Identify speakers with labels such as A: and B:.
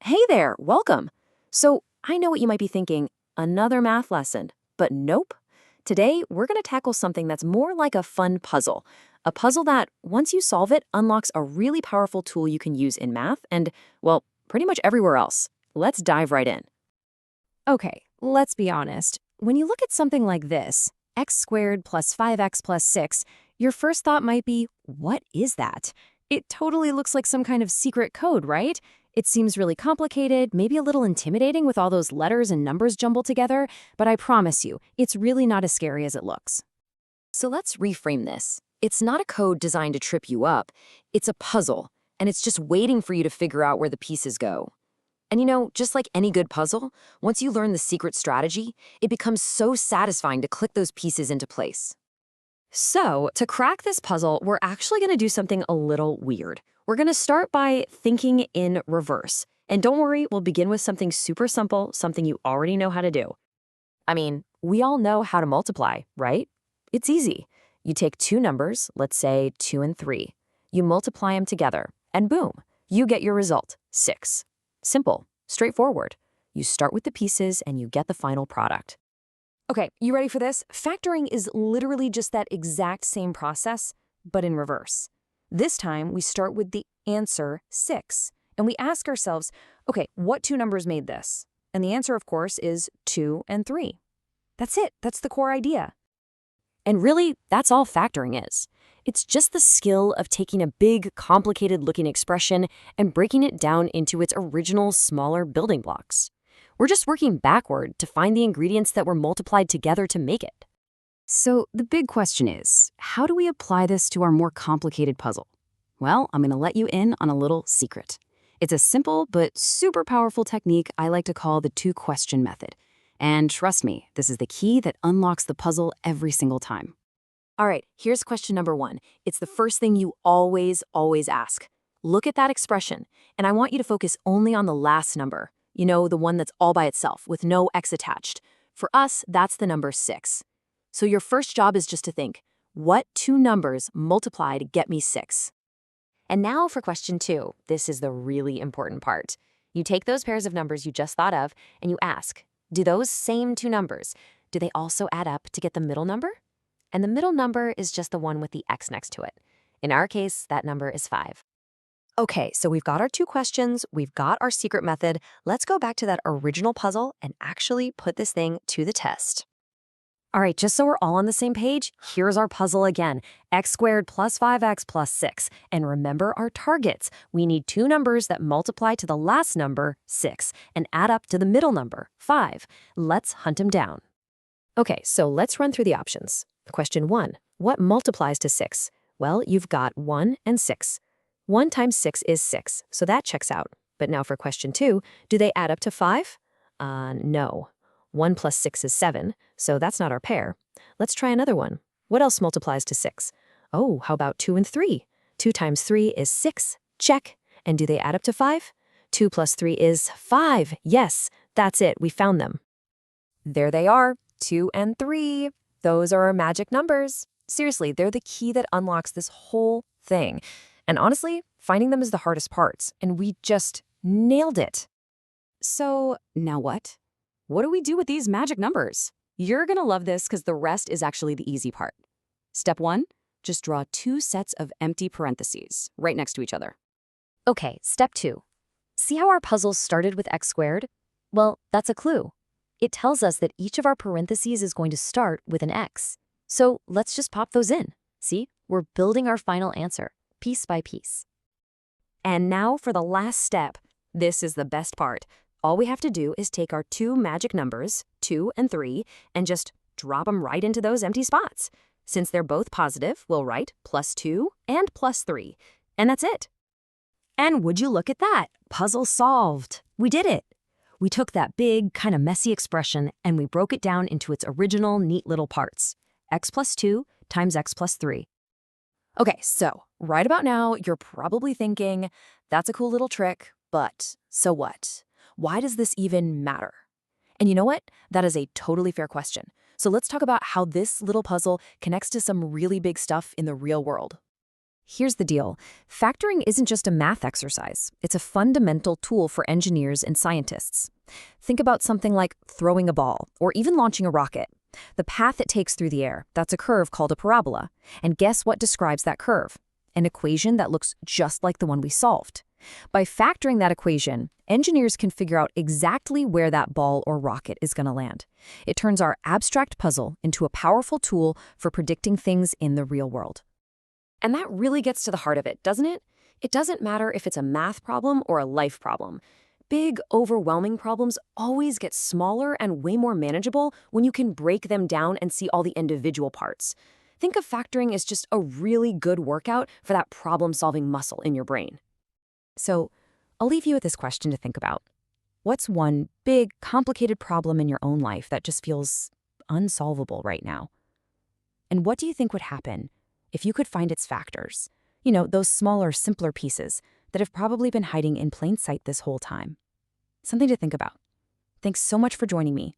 A: Hey there, welcome. So, I know what you might be thinking, another math lesson, but nope. Today, we're going to tackle something that's more like a fun puzzle. A puzzle that, once you solve it, unlocks a really powerful tool you can use in math and, well, pretty much everywhere else. Let's dive right in.
B: Okay, let's be honest. When you look at something like this, x squared plus 5x plus 6, your first thought might be, what is that? It totally looks like some kind of secret code, right? It seems really complicated, maybe a little intimidating with all those letters and numbers jumbled together, but I promise you, it's really not as scary as it looks.
A: So let's reframe this. It's not a code designed to trip you up. It's a puzzle, and it's just waiting for you to figure out where the pieces go. And just like any good puzzle, once you learn the secret strategy, it becomes so satisfying to click those pieces into place. So, to crack this puzzle, we're actually going to do something a little weird. We're going to start by thinking in reverse. And don't worry, we'll begin with something super simple, something you already know how to do. I mean, we all know how to multiply, right? It's easy. You take two numbers, let's say 2 and 3. You multiply them together, and boom, you get your result, 6. Simple, straightforward. You start with the pieces and you get the final product. Okay, you ready for this? Factoring is literally just that exact same process, but in reverse. This time, we start with the answer 6, and we ask ourselves, okay, what two numbers made this? And the answer, of course, is 2 and 3. That's it. That's the core idea. And really, that's all factoring is. It's just the skill of taking a big, complicated-looking expression and breaking it down into its original, smaller building blocks. We're just working backward to find the ingredients that were multiplied together to make it.
B: So the big question is, how do we apply this to our more complicated puzzle? Well, I'm going to let you in on a little secret. It's a simple but super powerful technique I like to call the two-question method. And trust me, this is the key that unlocks the puzzle every single time.
A: All right, here's question number 1. It's the first thing you always ask. Look at that expression, and I want you to focus only on the last number. The one that's all by itself, with no x attached. For us, that's the number 6. So your first job is just to think, what two numbers multiplied get me 6? And now for question 2. This is the really important part. You take those pairs of numbers you just thought of, and you ask, do those same two numbers, do they also add up to get the middle number? And the middle number is just the one with the x next to it. In our case, that number is 5. Okay, so we've got our two questions, we've got our secret method. Let's go back to that original puzzle and actually put this thing to the test. All right, just so we're all on the same page, here's our puzzle again. X squared plus 5x plus 6. And remember our targets. We need two numbers that multiply to the last number, 6, and add up to the middle number, 5. Let's hunt them down. Okay, so let's run through the options. Question 1, what multiplies to 6? Well, you've got 1 and 6. 1 times 6 is 6, so that checks out. But now for question 2, do they add up to 5? No. 1 plus 6 is 7, so that's not our pair. Let's try another one. What else multiplies to 6? Oh, how about 2 and 3? 2 times 3 is 6. Check. And do they add up to 5? 2 plus 3 is 5. Yes, that's it. We found them. There they are, 2 and 3. Those are our magic numbers. Seriously, they're the key that unlocks this whole thing. And honestly, finding them is the hardest part, and we just nailed it.
B: So now what? What do we do with these magic numbers? You're going to love this because the rest is actually the easy part. Step 1, just draw two sets of empty parentheses right next to each other.
A: Okay, step 2. See how our puzzle started with x squared? Well, that's a clue. It tells us that each of our parentheses is going to start with an x. So let's just pop those in. See, we're building our final answer, piece by piece. And now for the last step. This is the best part. All we have to do is take our two magic numbers, 2 and 3, and just drop them right into those empty spots. Since they're both positive, we'll write +2 and +3. And that's it. And would you look at that? Puzzle solved. We did it. We took that big, kind of messy expression and we broke it down into its original neat little parts. X plus 2 times x plus 3. Okay, so right about now, you're probably thinking, that's a cool little trick, but so what? Why does this even matter? And you know what? That is a totally fair question. So let's talk about how this little puzzle connects to some really big stuff in the real world.
B: Here's the deal. Factoring isn't just a math exercise. It's a fundamental tool for engineers and scientists. Think about something like throwing a ball or even launching a rocket. The path it takes through the air, that's a curve called a parabola. And guess what describes that curve? An equation that looks just like the one we solved. By factoring that equation, engineers can figure out exactly where that ball or rocket is going to land. It turns our abstract puzzle into a powerful tool for predicting things in the real world.
A: And that really gets to the heart of it, doesn't it? It doesn't matter if it's a math problem or a life problem. Big, overwhelming problems always get smaller and way more manageable when you can break them down and see all the individual parts. Think of factoring as just a really good workout for that problem-solving muscle in your brain.
B: So, I'll leave you with this question to think about. What's one big, complicated problem in your own life that just feels unsolvable right now? And what do you think would happen if you could find its factors? You know, those smaller, simpler pieces that have probably been hiding in plain sight this whole time. Something to think about. Thanks so much for joining me.